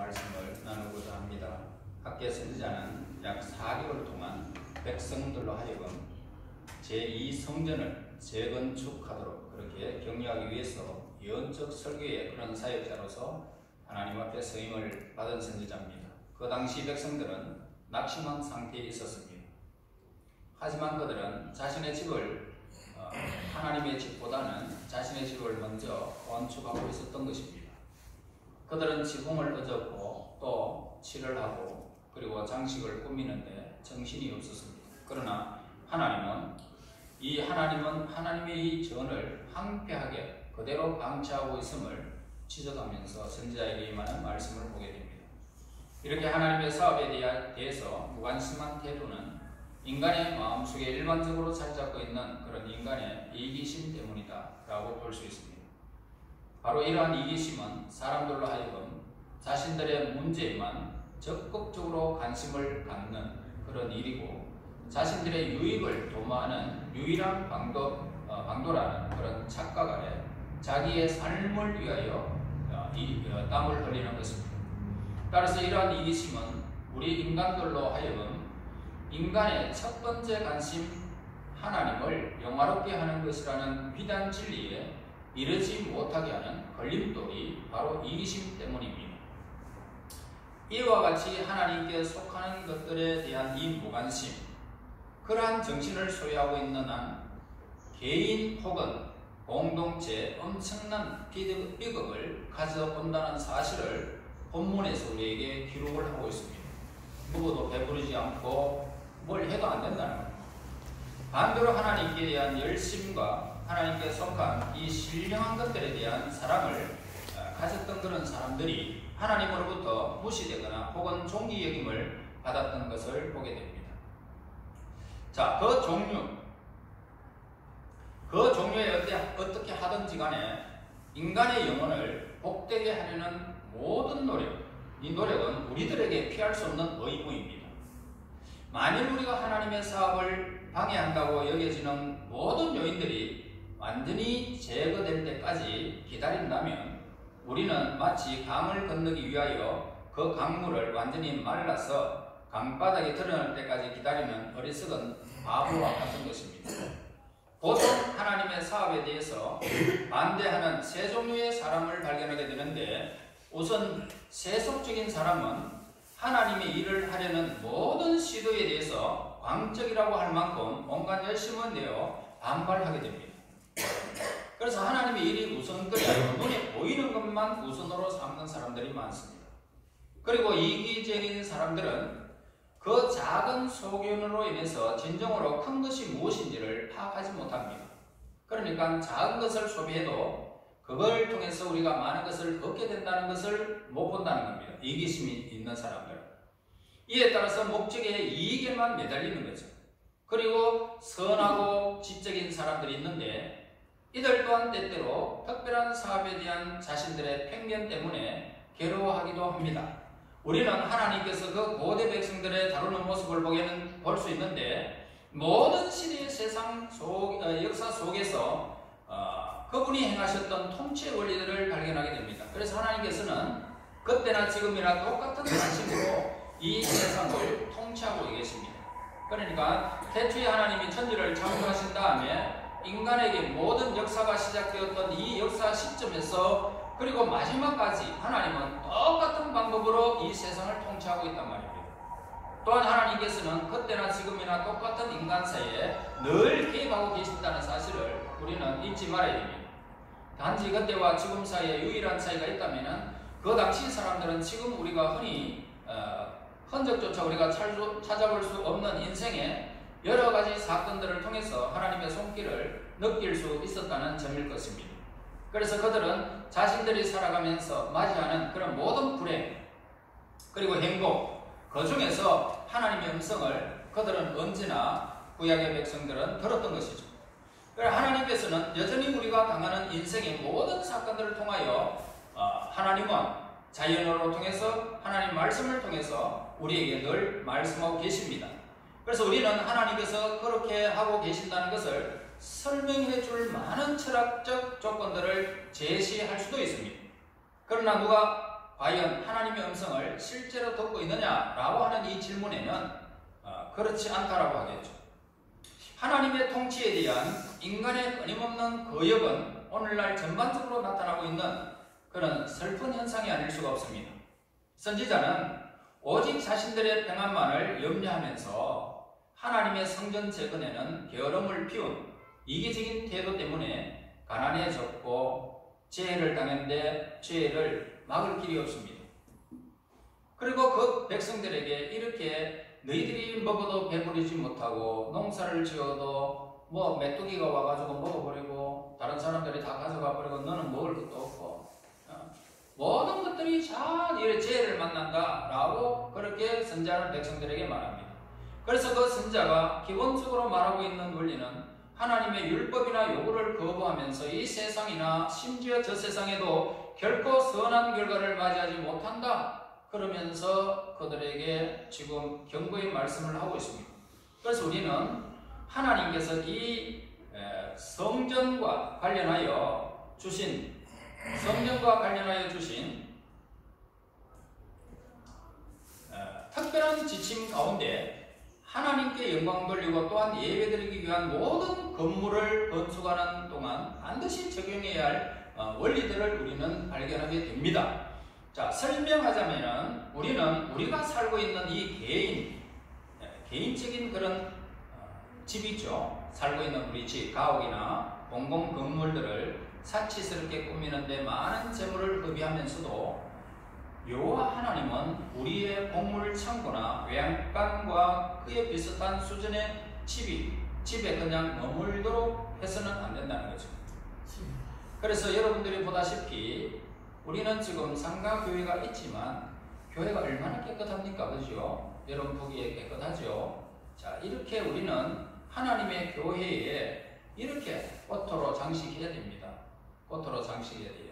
말씀을 나누고자 합니다. 학계 선지자는 약 4개월 동안 백성들로 하여금 제2성전을 재건축하도록 그렇게 격려하기 위해서 예언적 설교의 그런 사역자로서 하나님 앞에 서임을 받은 선지자입니다. 그 당시 백성들은 낙심한 상태에 있었습니다. 하지만 그들은 자신의 집을 하나님의 집보다는 자신의 집을 먼저 건축하고 있었던 것입니다. 그들은 지붕을 얻었고 또 칠을 하고 그리고 장식을 꾸미는데 정신이 없었습니다. 그러나 하나님은 하나님의 이 전을 황폐하게 그대로 방치하고 있음을 지적하면서 선지자에게 임하는 말씀을 보게 됩니다. 이렇게 하나님의 사업에 대해서 무관심한 태도는 인간의 마음속에 일반적으로 자리 잡고 있는 그런 인간의 이기심 때문이다 라고 볼 수 있습니다. 바로 이러한 이기심은 사람들로 하여금 자신들의 문제에만 적극적으로 관심을 갖는 그런 일이고 자신들의 유익을 도모하는 유일한 방도라는 그런 착각 아래 자기의 삶을 위하여 땀을 흘리는 것입니다. 따라서 이러한 이기심은 우리 인간들로 하여금 인간의 첫 번째 관심 하나님을 영화롭게 하는 것이라는 위대한 진리에 이르지 못하게 하는 걸림돌이 바로 이기심 때문입니다. 이와 같이 하나님께 속하는 것들에 대한 이 무관심, 그러한 정신을 소유하고 있는 한 개인 혹은 공동체에 엄청난 비극을 가져온다는 사실을 본문에서 우리에게 기록을 하고 있습니다. 누구도 배부르지 않고 뭘 해도 안 된다는 겁니다. 반대로 하나님께 대한 열심과 하나님께 속한 이 신령한 것들에 대한 사랑을 가졌던 그런 사람들이 하나님으로부터 무시되거나 혹은 존귀 여김을 받았던 것을 보게 됩니다. 자, 그 종류에 어떻게 하든지 간에 인간의 영혼을 복되게 하려는 모든 노력, 이 노력은 우리들에게 피할 수 없는 의무입니다. 만일 우리가 하나님의 사업을 방해한다고 여겨지는 모든 요인들이 완전히 제거될 때까지 기다린다면 우리는 마치 강을 건너기 위하여 그 강물을 완전히 말라서 강바닥에 드러날 때까지 기다리는 어리석은 바보와 같은 것입니다. 보통 하나님의 사업에 대해서 반대하는 세 종류의 사람을 발견하게 되는데 우선 세속적인 사람은 하나님의 일을 하려는 모든 시도에 대해서 광적이라고 할 만큼 온갖 열심을 내어 반발하게 됩니다. 그래서 하나님의 일이 우선권이 아니고 눈에 보이는 것만 우선으로 삼는 사람들이 많습니다. 그리고 이기적인 사람들은 그 작은 소견으로 인해서 진정으로 큰 것이 무엇인지를 파악하지 못합니다. 그러니까 작은 것을 소비해도 그걸 통해서 우리가 많은 것을 얻게 된다는 것을 못 본다는 겁니다. 이기심이 있는 사람들은. 이에 따라서 목적의 이익에만 매달리는 거죠. 그리고 선하고 지적인 사람들이 있는데 이들 또한 때때로 특별한 사업에 대한 자신들의 편견 때문에 괴로워하기도 합니다. 우리는 하나님께서 그 고대 백성들의 다루는 모습을 볼 수 있는데 모든 시대의 세상 역사 속에서 그분이 행하셨던 통치 원리들을 발견하게 됩니다. 그래서 하나님께서는 그때나 지금이나 똑같은 관심으로 이 세상을 통치하고 계십니다. 그러니까 태초에 하나님이 천지를 창조하신 다음에 인간에게 모든 역사가 시작되었던 이 역사 시점에서 그리고 마지막까지 하나님은 똑같은 방법으로 이 세상을 통치하고 있단 말입니다. 또한 하나님께서는 그때나 지금이나 똑같은 인간 사이에 늘 개입하고 계신다는 사실을 우리는 잊지 말아야 됩니다. 단지 그때와 지금 사이에 유일한 차이가 있다면 그 당시 사람들은 지금 우리가 흔히 흔적조차 우리가 찾아볼 수 없는 인생의 여러 가지 사건들을 통해서 하나님의 손길을 느낄 수 있었다는 점일 것입니다. 그래서 그들은 자신들이 살아가면서 맞이하는 그런 모든 불행 그리고 행복 그 중에서 하나님의 음성을 그들은 언제나 구약의 백성들은 들었던 것이죠. 하나님께서는 여전히 우리가 당하는 인생의 모든 사건들을 통하여 하나님은 자연어로 통해서 하나님 말씀을 통해서 우리에게 늘 말씀하고 계십니다. 그래서 우리는 하나님께서 그렇게 하고 계신다는 것을 설명해 줄 많은 철학적 조건들을 제시할 수도 있습니다. 그러나 누가 과연 하나님의 음성을 실제로 듣고 있느냐라고 하는 이 질문에는 그렇지 않다라고 하겠죠. 하나님의 통치에 대한 인간의 끊임없는 거역은 오늘날 전반적으로 나타나고 있는 그런 슬픈 현상이 아닐 수가 없습니다. 선지자는 오직 자신들의 평안만을 염려하면서 하나님의 성전 재건에는 게으름을 피운 이기적인 태도 때문에 가난해졌고 재해를 당했는데 재해를 막을 길이 없습니다. 그리고 그 백성들에게 이렇게 너희들이 먹어도 배부르지 못하고 농사를 지어도 뭐 메뚜기가 와가지고 먹어버리고 다른 사람들이 다 가져가 버리고 너는 먹을 것도 없고 모든 것들이 다 이래 재해를 만난다라고 그렇게 선지자는 백성들에게 말합니다. 그래서 그 선지자가 기본적으로 말하고 있는 원리는 하나님의 율법이나 요구를 거부하면서 이 세상이나 심지어 저 세상에도 결코 선한 결과를 맞이하지 못한다. 그러면서 그들에게 지금 경고의 말씀을 하고 있습니다. 그래서 우리는 하나님께서 이 성전과 관련하여 주신 특별한 지침 가운데 하나님께 영광 돌리고 또한 예배드리기 위한 모든 건물을 건축하는 동안 반드시 적용해야 할 원리들을 우리는 발견하게 됩니다. 자, 설명하자면은 우리가 살고 있는 이 개인적인 그런 집이죠. 살고 있는 우리 집, 가옥이나 공공 건물들을 사치스럽게 꾸미는데 많은 재물을 허비하면서도 여호와 하나님은 우리의 곡물 창고나 외양간과 그에 비슷한 수준의 집에 그냥 머물도록 해서는 안 된다는 거죠. 그래서 여러분들이 보다시피 우리는 지금 상가교회가 있지만 교회가 얼마나 깨끗합니까? 그죠? 여러분 보기에 깨끗하죠? 자, 이렇게 우리는 하나님의 교회에 이렇게 꽃으로 장식해야 됩니다. 꽃으로 장식해야 돼요.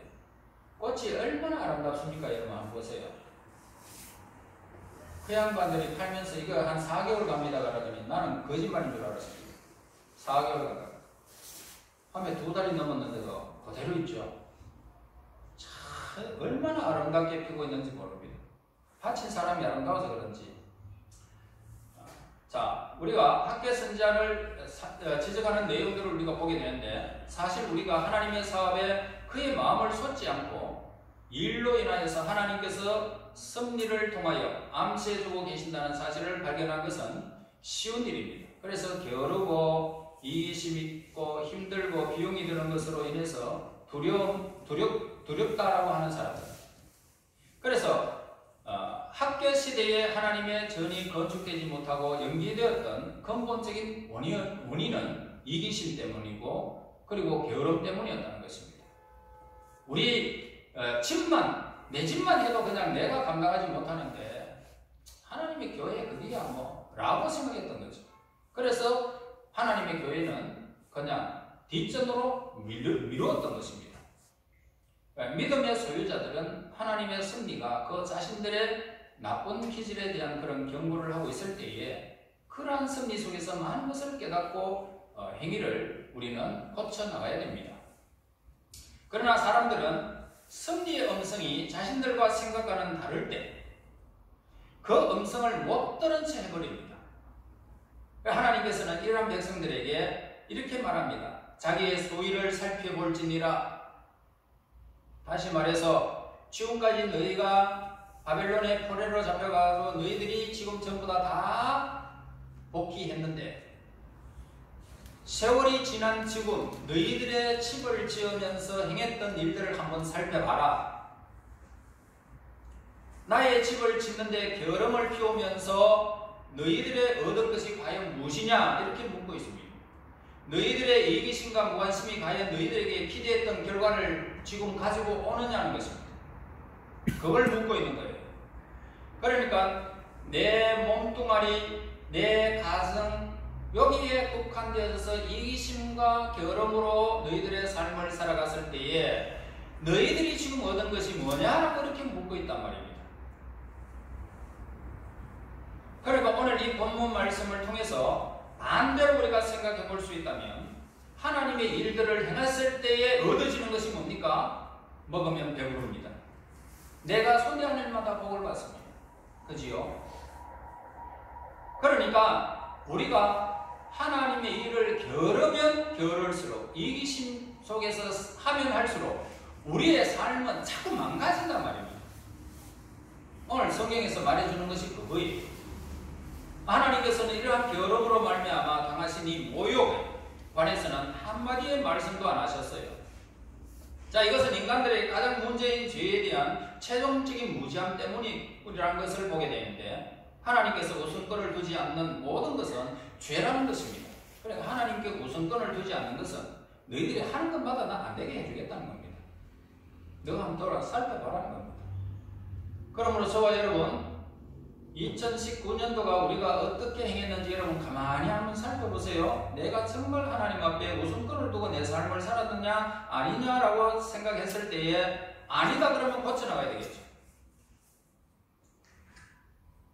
꽃이 얼마나 아름답습니까? 여러분 한번 보세요. 그 양반들이 팔면서 이거 한 4개월 갑니다 그러더니 나는 거짓말인 줄 알았습니다. 4개월 가다가 밤에 2달이 넘었는데도 그대로 있죠. 참 얼마나 아름답게 피고 있는지 모릅니다. 바친 사람이 아름다워서 그런지. 자, 우리가 학계 선지자를 지적하는 내용들을 우리가 보게 되는데 사실 우리가 하나님의 사업에 그의 마음을 쏟지 않고 일로 인하여서 하나님께서 섭리를 통하여 암시해주고 계신다는 사실을 발견한 것은 쉬운 일입니다. 그래서 게으르고 이기심 있고 힘들고 비용이 드는 것으로 인해서 두렵다라고 하는 사람들. 그래서 학계 시대에 하나님의 전이 건축되지 못하고 연기되었던 근본적인 원인은 이기심 때문이고 그리고 게으름 때문이었다는 것입니다. 우리 내 집만 해도 그냥 내가 감당하지 못하는데 하나님의 교회 그게야 뭐 라고 생각했던 거죠. 그래서 하나님의 교회는 그냥 뒷전으로 미루었던 것입니다. 믿음의 소유자들은 하나님의 섭리가 그 자신들의 나쁜 기질에 대한 그런 경고를 하고 있을 때에 그러한 섭리 속에서 많은 것을 깨닫고 행위를 우리는 고쳐나가야 됩니다. 그러나 사람들은 섭리의 음성이 자신들과 생각과는 다를 때 그 음성을 못 들은 채 해버립니다. 하나님께서는 이러한 백성들에게 이렇게 말합니다. 자기의 소위를 살펴볼지니라. 다시 말해서 지금까지 너희가 바벨론의 포로로 잡혀가서 너희들이 지금 전부 다 복귀했는데 세월이 지난 지금 너희들의 집을 지으면서 행했던 일들을 한번 살펴봐라. 나의 집을 짓는데 게으름을 피우면서 너희들의 얻은 것이 과연 무엇이냐 이렇게 묻고 있습니다. 너희들의 이기심과 무관심이 과연 너희들에게 기대했던 결과를 지금 가지고 오느냐는 것입니다. 그걸 묻고 있는 거예요. 그러니까 내 몸뚱아리, 내 가정 여기에 국한되어서 이기심과 게으름으로 너희들의 삶을 살아갔을 때에 너희들이 지금 얻은 것이 뭐냐라고 이렇게 묻고 있단 말입니다. 그러니까 오늘 이 본문 말씀을 통해서 반대로 우리가 생각해 볼 수 있다면 하나님의 일들을 행했을 때에 얻어지는 것이 뭡니까? 먹으면 배부릅니다. 내가 손대한 일마다 복을 받습니다. 그지요? 그러니까 우리가 하나님의 일을 겨루면 겨룰수록 이기심 속에서 하면 할수록 우리의 삶은 자꾸 망가진단 말입니다. 오늘 성경에서 말해주는 것이 그거예요. 하나님께서는 이러한 겨름으로 말미암아 당하신 이 모욕에 관해서는 한마디의 말씀도 안 하셨어요. 자, 이것은 인간들의 가장 문제인 죄에 대한 최종적인 무지함 때문이라는 것을 보게 되는데, 하나님께서 우선권을 두지 않는 모든 것은 죄라는 것입니다. 그러니까 하나님께 우선권을 두지 않는 것은 너희들이 하는 것마다 난 안 되게 해주겠다는 겁니다. 너가 한번 돌아 살펴보라는 겁니다. 그러므로 저와 여러분, 2019년도가 우리가 어떻게 행했는지 여러분 가만히 한번 살펴보세요. 내가 정말 하나님 앞에 우선권을 두고 내 삶을 살았느냐 아니냐라고 생각했을 때에 아니다 그러면 고쳐나가야 되겠죠.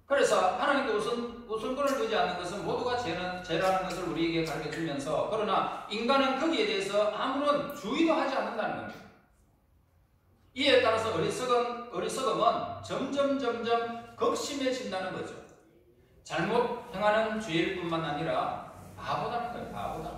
그래서 하나님께 우선권을 두지 않는 것은 모두가 죄라는 것을 우리에게 가르쳐주면서, 그러나 인간은 거기에 대해서 아무런 주의도 하지 않는다는 겁니다. 이에 따라서 어리석음은 점점 극심해진다는 거죠. 잘못 행하는 죄일 뿐만 아니라 바보다는 거예요. 바보다.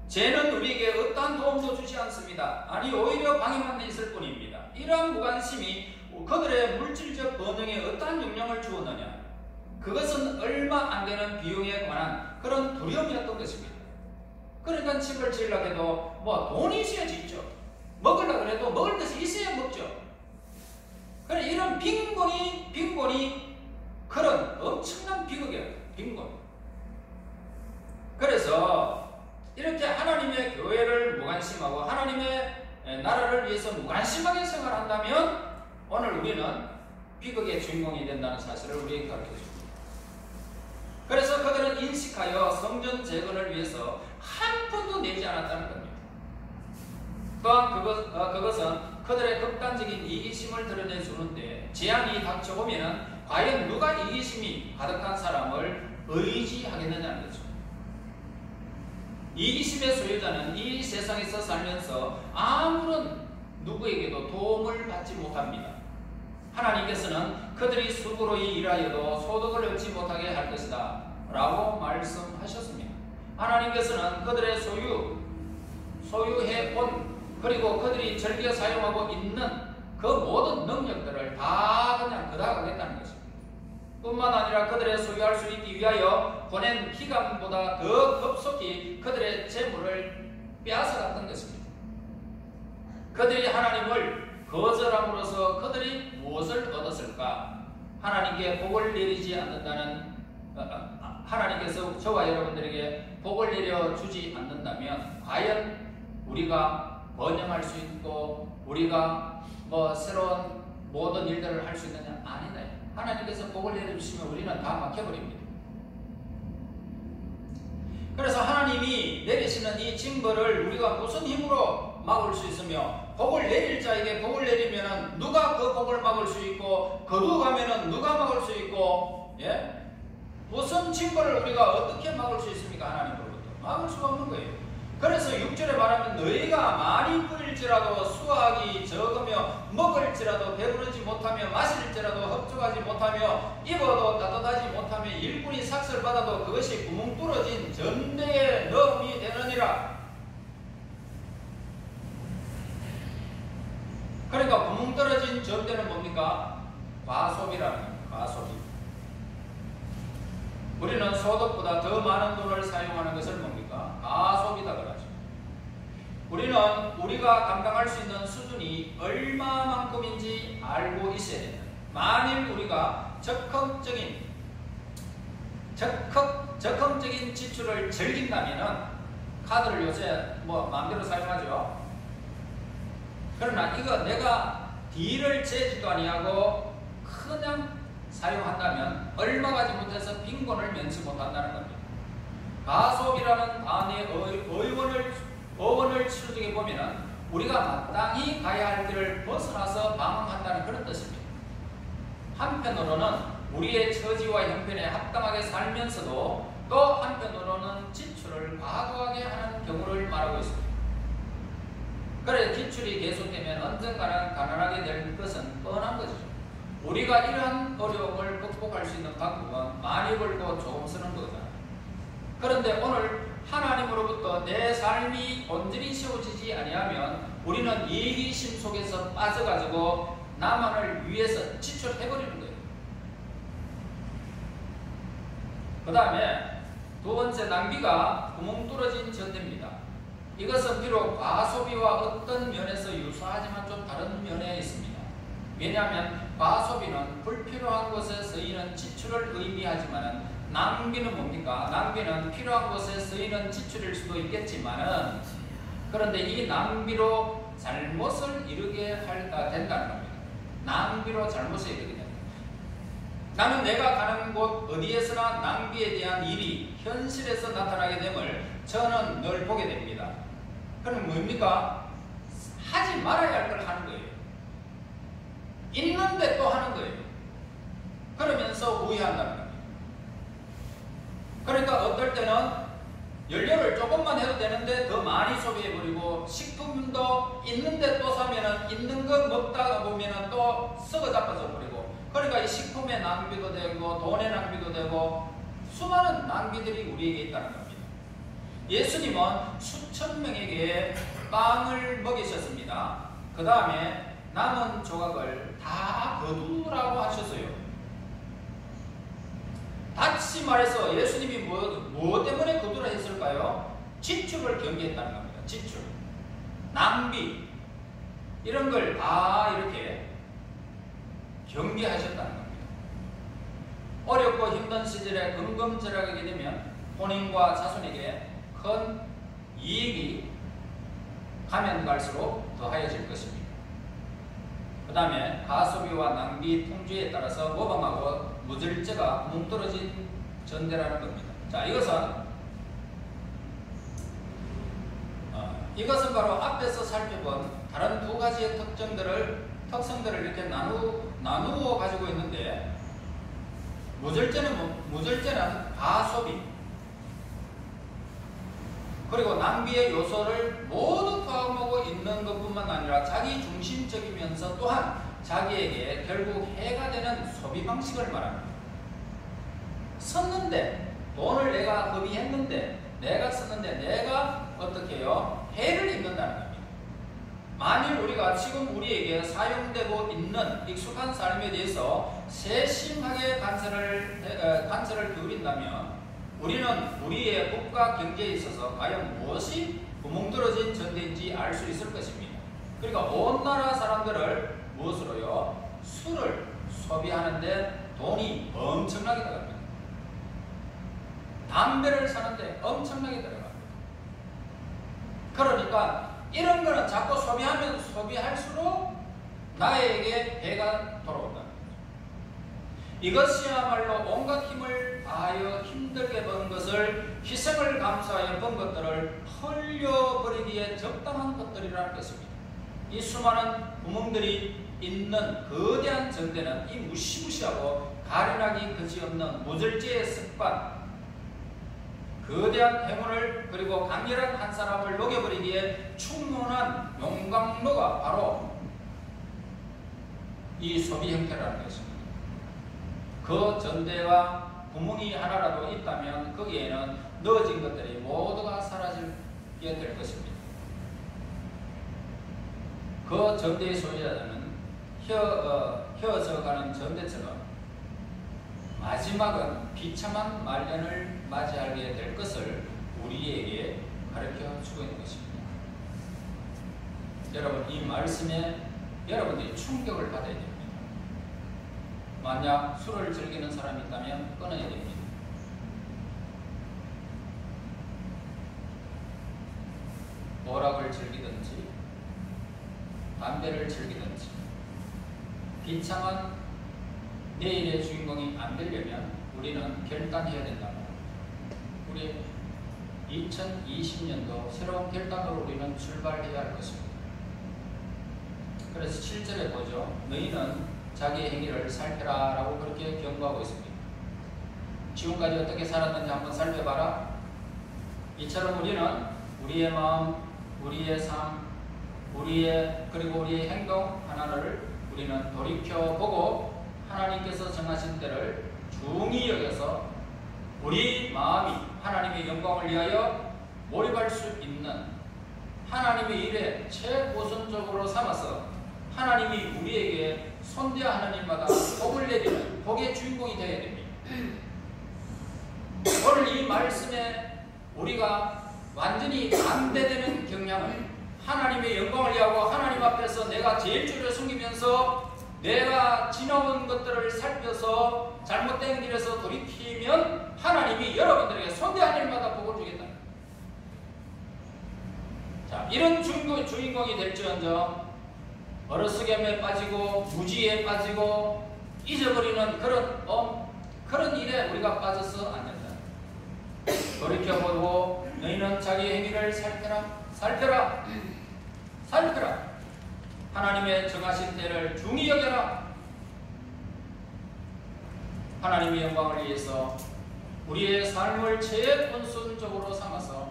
죄는 우리에게 어떠한 도움도 주지 않습니다. 아니, 오히려 방해만 있을 뿐입니다. 이러한 무관심이 그들의 물질적 번영에 어떠한 영향을 주었느냐? 그것은 얼마 안 되는 비용에 관한 그런 두려움이었던 것입니다. 그러니까 집을 지으려고 해도 돈이 있어야 짓죠. 먹으려고 해도 먹을 것이 있어야 먹죠. 그래, 이런 빈곤이 그런 엄청난 비극이에요. 빈곤. 그래서 이렇게 하나님의 교회를 무관심하고 하나님의 나라를 위해서 무관심하게 생활한다면 오늘 우리는 비극의 주인공이 된다는 사실을 우리에게 가르쳐줍니다. 그래서 그들은 인식하여 성전 재건을 위해서 한 푼도 내지 않았다는 겁니다. 또한 그것은 그들의 극단적인 이기심을 드러내주는데, 재앙이 닥쳐오면 과연 누가 이기심이 가득한 사람을 의지하겠느냐는 거죠. 이기심의 소유자는 이 세상에서 살면서 아무런 누구에게도 도움을 받지 못합니다. 하나님께서는 그들이 수고로이 일하여도 소득을 얻지 못하게 할 것이다 라고 말씀하셨습니다. 하나님께서는 그들의 소유해온, 그리고 그들이 즐겨 사용하고 있는 그 모든 능력들을 다 그냥 그다가겠다는 것입니다. 뿐만 아니라 그들의 소유할 수 있기 위하여 보낸 기간보다 더 급속히 그들의 재물을 빼앗아갔던 것입니다. 그들이 하나님을 거절함으로써 그들이 무엇을 얻었을까? 하나님께 복을 내리지 않는다는, 하나님께서 저와 여러분들에게 복을 내려주지 않는다면 과연 우리가 번영할 수 있고 우리가 새로운 모든 일들을 할 수 있느냐? 아니다. 하나님께서 복을 내려주시면 우리는 다 막혀버립니다. 그래서 하나님이 내리시는 이 징벌을 우리가 무슨 힘으로 막을 수 있으며, 복을 내릴 자에게 복을 내리면 누가 그 복을 막을 수 있고, 거두가면 누가 막을 수 있고, 무슨 징벌을 우리가 어떻게 막을 수 있습니까? 하나님으로부터 막을 수가 없는 거예요. 그래서 6절에 말하면 너희가 많이 뿌릴지라도 수확이 적으며 먹을지라도 배부르지 못하며 마실지라도 흡족하지 못하며 입어도 따뜻하지 못하며 일꾼이 삭슬 받아도 그것이 구멍 뚫어진 전대에 넣음이 되느니라. 그러니까 구멍 떨어진 전대는 뭡니까? 과소비라는 겁니다. 과소비. 우리는 소득보다 더 많은 돈을 사용하는 것을 뭡니까? 과소비다 그러죠. 우리는 우리가 감당할 수 있는 수준이 얼마만큼인지 알고 있어야 됩니다. 만일 우리가 적극적인 지출을 즐긴다면 카드를 요새 마음대로 사용하죠. 그러나 이거 내가 딜을 재지도 아니하고 그냥 사용한다면 얼마 가지 못해서 빈곤을 면치 못한다는 겁니다. 가소비라는 단어의 어원을 추적해 보면 우리가 마땅히 가야 할 길을 벗어나서 방황한다는 그런 뜻입니다. 한편으로는 우리의 처지와 형편에 합당하게 살면서도 또 한편으로는 지출을 과도하게 하는 경우를 말하고 있습니다. 그래 지출이 계속되면 언젠가는 가난하게 될 것은 뻔한 거죠. 우리가 이러한 어려움을 극복할 수 있는 방법은 많이 벌고 조금 쓰는 거잖아요. 그런데 오늘 하나님으로부터 내 삶이 온전히 채워지지 아니하면 우리는 이기심 속에서 빠져가지고 나만을 위해서 지출해버리는 거예요. 그 다음에 두 번째 낭비가 구멍 뚫어진 전대입니다. 이것은 비록 과소비와 어떤 면에서 유사하지만 좀 다른 면에 있습니다. 왜냐하면 과소비는 불필요한 곳에 쓰이는 지출을 의미하지만 낭비는 뭡니까? 낭비는 필요한 곳에 쓰이는 지출일 수도 있겠지만은 그런데 이 낭비로 잘못을 이루게 된다는 겁니다. 낭비로 잘못을 이루게 된다. 나는 내가 가는 곳 어디에서나 낭비에 대한 일이 현실에서 나타나게 됨을 저는 늘 보게 됩니다. 그럼 뭡니까? 하지 말아야 할 걸 하는 거예요. 있는데 또 하는 거예요. 그러면서 후회한다는 겁니다. 그러니까 어떨 때는 연료를 조금만 해도 되는데 더 많이 소비해버리고 식품도 있는데 또 사면은 있는 거 먹다가 보면은 또 썩어 자빠져 버리고 그러니까 이 식품의 낭비도 되고 돈의 낭비도 되고 수많은 낭비들이 우리에게 있다는 겁니다. 예수님은 수천 명에게 빵을 먹이셨습니다. 그 다음에 남은 조각을 다 거두라고 하셨어요. 다시 말해서 예수님이 뭐 때문에 거두라 했을까요? 지출을 경계했다는 겁니다. 지출, 낭비 이런 걸 다 이렇게 경계하셨다는 겁니다. 어렵고 힘든 시절에 금금절약하게 되면 본인과 자손에게 큰 이익이 가면 갈수록 더하여질 것입니다. 그 다음에 가소비와 낭비 통제에 따라서 모방하고 무절제가 뭉떨어진 전대라는 겁니다. 자, 이것은 바로 앞에서 살펴본 다른 두 가지의 특성들을 이렇게 나누어 가지고 있는데 무절제는 가소비 그리고 낭비의 요소를 모두 포함하고 있는 것뿐만 아니라 자기 중심적이면서 또한 자기에게 결국 해가 되는 소비 방식을 말합니다. 썼는데 돈을 내가 허비했는데 내가 썼는데 내가 어떻게 해요? 해를 입는다는 겁니다. 만일 우리가 지금 우리에게 사용되고 있는 익숙한 삶에 대해서 세심하게 간섭을 기울인다면 우리는 우리의 국가 경제에 있어서 과연 무엇이 구멍뚫어진 전대인지 알 수 있을 것입니다. 그러니까 온 나라 사람들을 무엇으로요? 술을 소비하는데 돈이 엄청나게 들어갑니다. 담배를 사는데 엄청나게 들어갑니다. 그러니까 이런 거는 자꾸 소비하면 소비할수록 나에게 배가 돌아온다. 이것이야말로 온갖 힘을 다하여 힘들게 번 것을 희생을 감수하여 번 것들을 흘려버리기에 적당한 것들이라는 것입니다. 이 수많은 구멍들이 있는 거대한 전대는 이 무시무시하고 가련하기 그지없는 무절제의 습관, 거대한 행운을 그리고 강렬한 한 사람을 녹여버리기에 충분한 용광로가 바로 이 소비 형태라는 것입니다. 그 전대와 구멍이 하나라도 있다면 거기에는 넣어진 것들이 모두가 사라지게 될 것입니다. 그 전대의 소유자는 휘어져가는 전대처럼 마지막은 비참한 말년을 맞이하게 될 것을 우리에게 가르쳐 주고 있는 것입니다. 여러분, 이 말씀에 여러분들이 충격을 받아야 됩니다. 만약 술을 즐기는 사람이 있다면 끊어야 됩니다. 오락을 즐기든지 담배를 즐기든지 비참한 내일의 주인공이 안 되려면 우리는 결단해야 된다. 우리 2020년도 새로운 결단으로 우리는 출발해야 할 것입니다. 그래서 7절에 보죠. 너희는 자기의 행위를 살펴라 라고 그렇게 경고하고 있습니다. 지금까지 어떻게 살았는지 한번 살펴봐라. 이처럼 우리는 우리의 마음, 우리의 삶, 그리고 우리의 행동 하나를 우리는 돌이켜보고 하나님께서 정하신 때를 중히 여겨서 우리 마음이 하나님의 영광을 위하여 몰입할 수 있는 하나님의 일에 최우선적으로 삼아서 하나님이 우리에게 손대하는 일마다 복을 내리는 복의 주인공이 되어야 됩니다. 오늘 이 말씀에 우리가 완전히 반대되는 경향을 하나님의 영광을 위하고 하나님 앞에서 내가 제일 주를 숨기면서 내가 지나온 것들을 살펴서 잘못된 길에서 돌이키면 하나님이 여러분들에게 손대한 일마다 복을 주겠다. 자, 이런 주인공이 될지언정 어리석음에 빠지고 무지에 빠지고 잊어버리는 그런 일에 우리가 빠져서 안 된다. 돌이켜보고 너희는 자기 행위를 살펴라. 하나님의 정하신 때를 중히 여겨라. 하나님의 영광을 위해서 우리의 삶을 최우선적으로 삼아서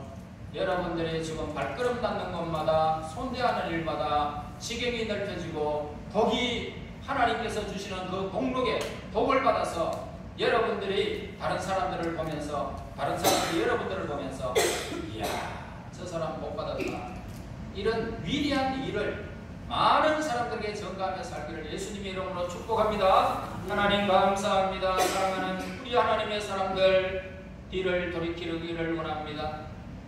여러분들의 지금 발걸음 닿는 곳마다 손대하는 일마다 지경이 넓혀지고 복이 하나님께서 주시는 그 복록에 복을 받아서 여러분들이 다른 사람들이 여러분들을 보면서 이야 저 사람 복 받았다. 이런 위대한 일을 많은 사람들에게 전가하며 살기를 예수님의 이름으로 축복합니다. 하나님 감사합니다. 사랑하는 우리 하나님의 사람들 뒤를 돌이키기를 원합니다.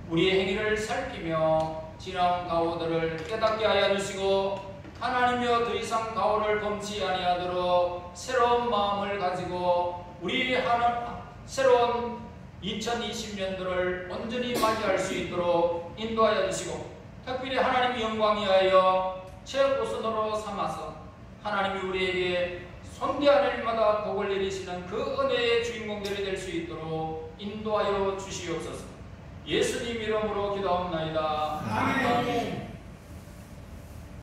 우리의 행위를 살피며 지나온 가오들을 깨닫게 하여 주시고 하나님여 더 이상 가오를 범치 아니하도록 새로운 마음을 가지고 우리 새로운 2020년도를 온전히 맞이할 수 있도록 인도하여 주시고 특별히 하나님의 영광 위하여 최우선으로 삼아서 하나님이 우리에게 손대하는 일마다 복을 내리시는 그 은혜의 주인공들이 될 수 있도록 인도하여 주시옵소서. 예수님 이름으로 기도합나이다. 아멘.